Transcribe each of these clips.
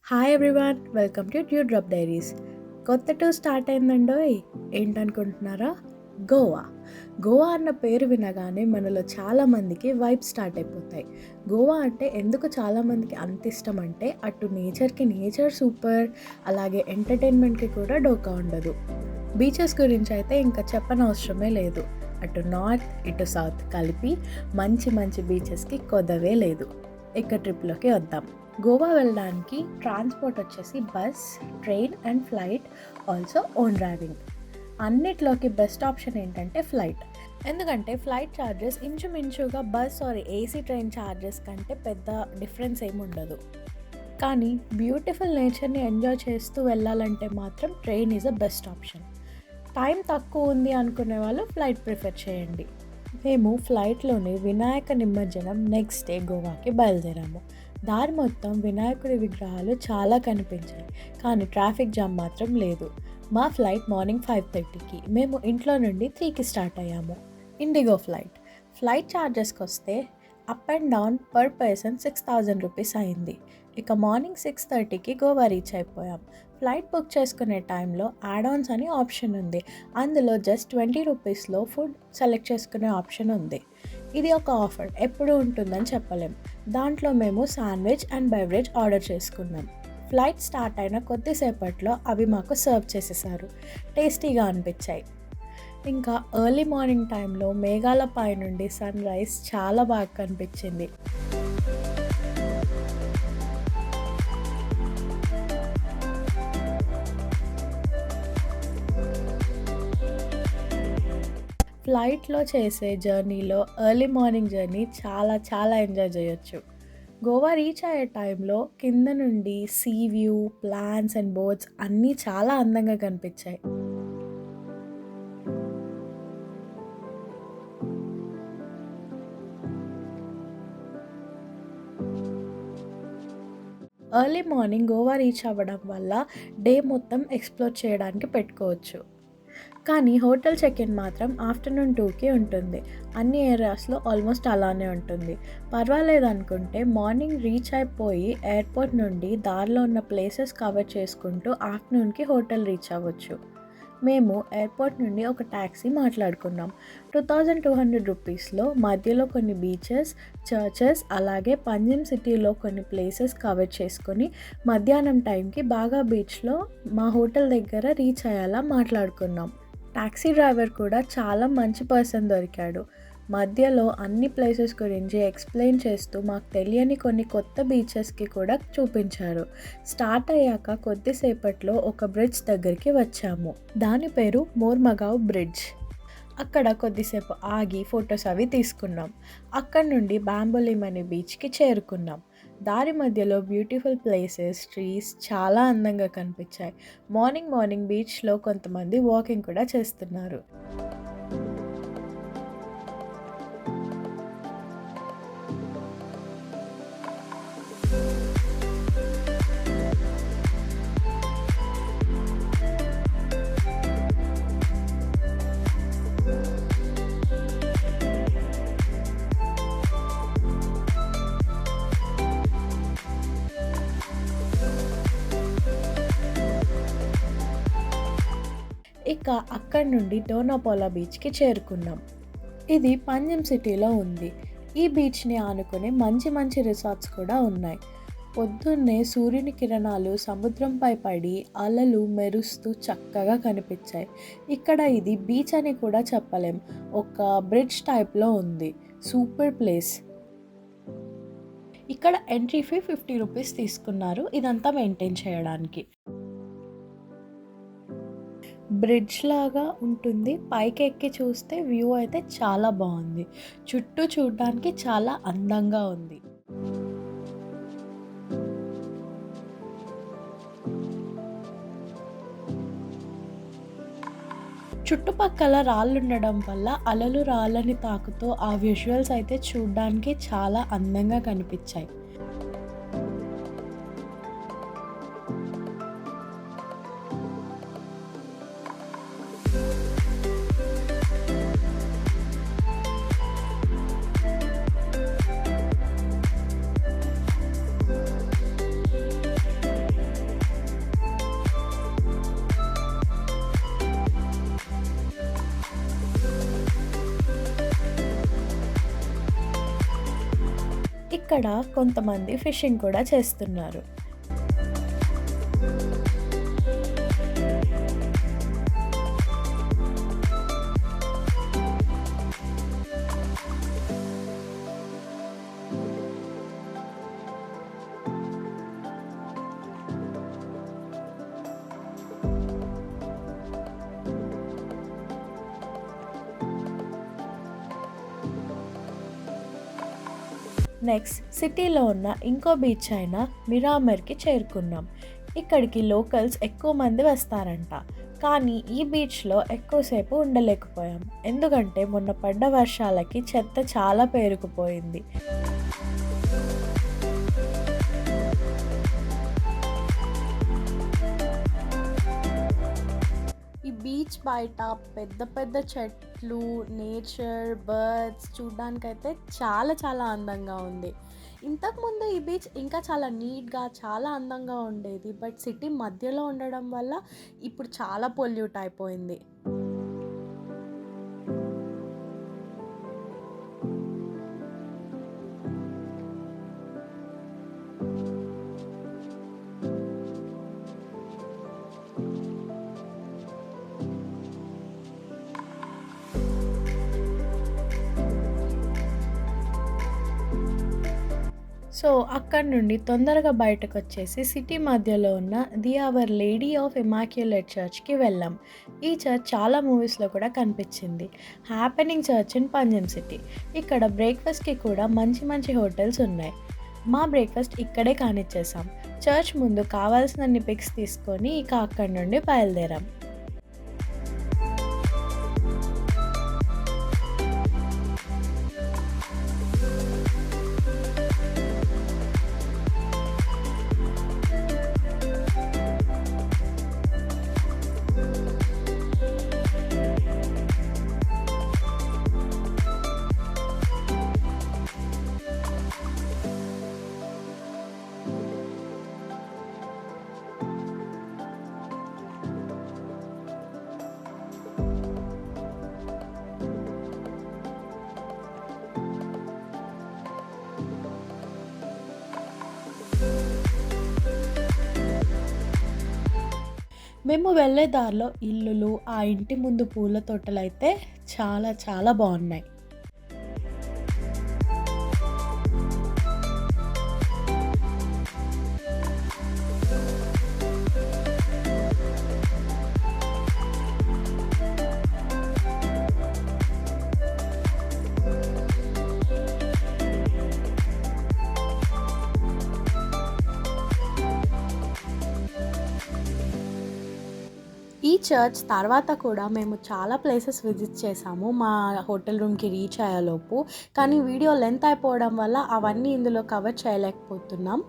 Hi everyone, welcome to due drop diaries. కొత్త tour start అయిందండోయ్. ఏంటనుకుంటున్నారా? Goa. Goa అన్న పేరు వినగానే మనలో చాలామందికి వైబ్ స్టార్ట్ అయిపోతాయి. గోవా అంటే ఎందుకు చాలామందికి అంత ఇష్టం అంటే అటు నేచర్కి నేచర్ సూపర్, అలాగే ఎంటర్టైన్మెంట్కి కూడా డోకా ఉండదు. బీచెస్ గురించి అయితే ఇంకా చెప్పనవసరమే లేదు. అటు నార్త్ ఇటు సౌత్ కలిపి మంచి మంచి బీచెస్కి కొదవే లేదు. ఇక ట్రిప్లోకి వద్దాం. గోవా వెళ్ళడానికి ట్రాన్స్పోర్ట్ వచ్చేసి bus, train and flight, also own driving. అన్నిట్లోకి బెస్ట్ ఆప్షన్ ఏంటంటే ఫ్లైట్. ఎందుకంటే ఫ్లైట్ ఛార్జెస్ ఇంచుమించుగా bus or AC train charges కంటే పెద్ద డిఫరెన్స్ ఏమి ఉండదు. కానీ బ్యూటిఫుల్ నేచర్ని ఎంజాయ్ చేస్తూ వెళ్ళాలంటే మాత్రం train is a best option. Time తక్కువ ఉంది అనుకునే వాళ్ళు ఫ్లైట్ ప్రిఫర్ చేయండి. మేము ఫ్లైట్లోనే వినాయక నిమజ్జనం నెక్స్ట్ డే గోవాకి బయలుదేరాము. దారి మొత్తం వినాయకుడి విగ్రహాలు చాలా కనిపించాయి, కానీ ట్రాఫిక్ జామ్ మాత్రం లేదు. మా ఫ్లైట్ మార్నింగ్ 5:30కి, మేము ఇంట్లో నుండి 3కి స్టార్ట్ అయ్యాము. ఇండిగో ఫ్లైట్ ఛార్జెస్కి వస్తే up and down per person 6,000 rupees అయింది. ఇక మార్నింగ్ 6:30కి గోవా రీచ్ అయిపోయాం. ఫ్లైట్ బుక్ చేసుకునే టైంలో యాడ్-ఆన్స్ అని ఆప్షన్ ఉంది. అందులో జస్ట్ 20 రూపీస్లో ఫుడ్ సెలెక్ట్ చేసుకునే ఆప్షన్ ఉంది. ఇది ఒక ఆఫర్, ఎప్పుడు ఉంటుందని చెప్పలేం. దాంట్లో మేము శాండ్విచ్ అండ్ బెవరేజ్ ఆర్డర్ చేసుకున్నాం. ఫ్లైట్ స్టార్ట్ అయిన కొద్దిసేపట్లో అవి మాకు సర్వ్ చేసేసారు. టేస్టీగా అనిపించాయి. ఇంకా ఎర్లీ మార్నింగ్ టైంలో మేఘాల పై నుండి సన్ రైజ్ చాలా బాగా కనిపించింది. ఫ్లైట్లో చేసే జర్నీలో ఎర్లీ మార్నింగ్ జర్నీ చాలా చాలా ఎంజాయ్ చేయొచ్చు. గోవా రీచ్ అయ్యే టైంలో కింద నుండి see view, plans and boats అన్నీ చాలా అందంగా కనిపించాయి. ఎర్లీ మార్నింగ్ గోవా రీచ్ అవ్వడం వల్ల డే మొత్తం ఎక్స్ప్లోర్ చేయడానికి పెట్టుకోవచ్చు. కానీ హోటల్ చెక్-ఇన్ మాత్రం ఆఫ్టర్నూన్ 2కి ఉంటుంది. అన్ని ఏరియాస్లో ఆల్మోస్ట్ అలానే ఉంటుంది. పర్వాలేదు అనుకుంటే మార్నింగ్ రీచ్ అయిపోయి ఎయిర్పోర్ట్ నుండి దారిలో ఉన్న ప్లేసెస్ కవర్ చేసుకుంటూ ఆఫ్టర్నూన్కి హోటల్ రీచ్ అవ్వచ్చు. మేము ఎయిర్పోర్ట్ నుండి ఒక ట్యాక్సీ మాట్లాడుకున్నాం. 2,200 రూపీస్లో మధ్యలో కొన్ని బీచెస్, చర్చెస్, అలాగే పంజిమ్ సిటీలో కొన్ని ప్లేసెస్ కవర్ చేసుకొని మధ్యాహ్నం టైంకి బాగా బీచ్లో మా హోటల్ దగ్గర రీచ్ అయ్యేలా మాట్లాడుకున్నాం. ట్యాక్సీ డ్రైవర్ కూడా చాలా మంచి పర్సన్ దొరికాడు. మధ్యలో అన్ని ప్లేసెస్ గురించి ఎక్స్ప్లెయిన్ చేస్తూ మాకు తెలియని కొన్ని కొత్త బీచెస్కి కూడా చూపించారు. స్టార్ట్ అయ్యాక కొద్దిసేపట్లో ఒక బ్రిడ్జ్ దగ్గరికి వచ్చాము. దాని పేరు మోర్మగావ్ బ్రిడ్జ్. అక్కడ కొద్దిసేపు ఆగి ఫొటోస్ అవి తీసుకున్నాం. అక్కడ నుండి బాంబోలిమ్ అనే బీచ్కి చేరుకున్నాం. దారి మధ్యలో బ్యూటిఫుల్ ప్లేసెస్, ట్రీస్ చాలా అందంగా కనిపించాయి. మార్నింగ్ బీచ్లో కొంతమంది వాకింగ్ కూడా చేస్తున్నారు. ఇక అక్కడి నుండి డోనాపోలా బీచ్కి చేరుకున్నాం. ఇది పంజిమ్ సిటీలో ఉంది. ఈ బీచ్ని ఆనుకొని మంచి మంచి రిసార్ట్స్ కూడా ఉన్నాయి. పొద్దున్నే సూర్యుని కిరణాలు సముద్రంపై పడి అలలు మెరుస్తూ చక్కగా కనిపించాయి. ఇక్కడ ఇది బీచ్ అని కూడా చెప్పలేం, ఒక బ్రిడ్జ్ టైప్లో ఉంది. Super place. ఇక్కడ ఎంట్రీ ఫీ 50 రూపీస్ తీసుకున్నారు, ఇదంతా మెయింటైన్ చేయడానికి. బ్రిడ్జ్ లాగా ఉంటుంది. పైకి ఎక్కి చూస్తే వ్యూ అయితే చాలా బాగుంది. చుట్టూ చూడడానికి చాలా అందంగా ఉంది. చుట్టుపక్కల రాళ్ళు ఉండడం వల్ల అలలు రాళ్ళని తాకుతూ ఆ విజువల్స్ అయితే చూడడానికి చాలా అందంగా కనిపించాయి. ఇక్కడ కొంతమంది ఫిషింగ్ కూడా చేస్తున్నారు. నెక్స్ట్ సిటీలో ఉన్న ఇంకో బీచ్ అయిన మిరామర్కి చేరుకున్నాం. ఇక్కడికి లోకల్స్ ఎక్కువ మంది వస్తారంట. కానీ ఈ బీచ్లో ఎక్కువసేపు ఉండలేకపోయాం, ఎందుకంటే మొన్న పడ్డ వర్షాలకి చెత్త చాలా పేరుకుపోయింది. ఈ బీచ్ బయట పెద్ద పెద్ద చెట్లు, నేచర్, బర్డ్స్ చూడ్డానికైతే చాలా చాలా అందంగా ఉంది. ఇంతకుముందు ఈ బీచ్ ఇంకా చాలా నీట్గా చాలా అందంగా ఉండేది. బట్ సిటీ మధ్యలో ఉండడం వల్ల ఇప్పుడు చాలా పొల్యూట్ అయిపోయింది. సో అక్కడి నుండి తొందరగా బయటకొచ్చేసి సిటీ మధ్యలో ఉన్న the Our Lady of Immaculate చర్చ్కి వెళ్ళాం. ఈ చర్చ్ చాలా మూవీస్లో కూడా కనిపించింది. Happening church in Panjim city. ఇక్కడ బ్రేక్ఫాస్ట్కి కూడా మంచి మంచి హోటల్స్ ఉన్నాయి. మా బ్రేక్ఫాస్ట్ ఇక్కడే కానిచ్చేసాం. చర్చ్ ముందు కావాల్సినన్ని పిక్స్ తీసుకొని ఇక అక్కడి నుండి బయలుదేరాం. మేము వెళ్ళే దారిలో ఇల్లులు, ఆ ఇంటి ముందు పూల తోటలైతే చాలా చాలా బాగున్నాయి. ఈ చర్చ్ తర్వాత కూడా మేము చాలా ప్లేసెస్ విజిట్ చేసాము మా హోటల్ రూమ్కి రీచ్ అయ్యేలోపు. కానీ వీడియో లెంత్ అయిపోవడం వల్ల అవన్నీ ఇందులో కవర్ చేయలేకపోతున్నాం.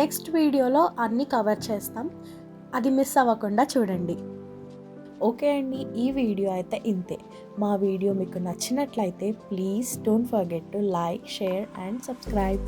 నెక్స్ట్ వీడియోలో అన్నీ కవర్ చేస్తాం, అది మిస్ అవ్వకుండా చూడండి. ఓకే అండి, ఈ వీడియో అయితే ఇంతే. మా వీడియో మీకు నచ్చినట్లయితే please don't forget to like, share and subscribe.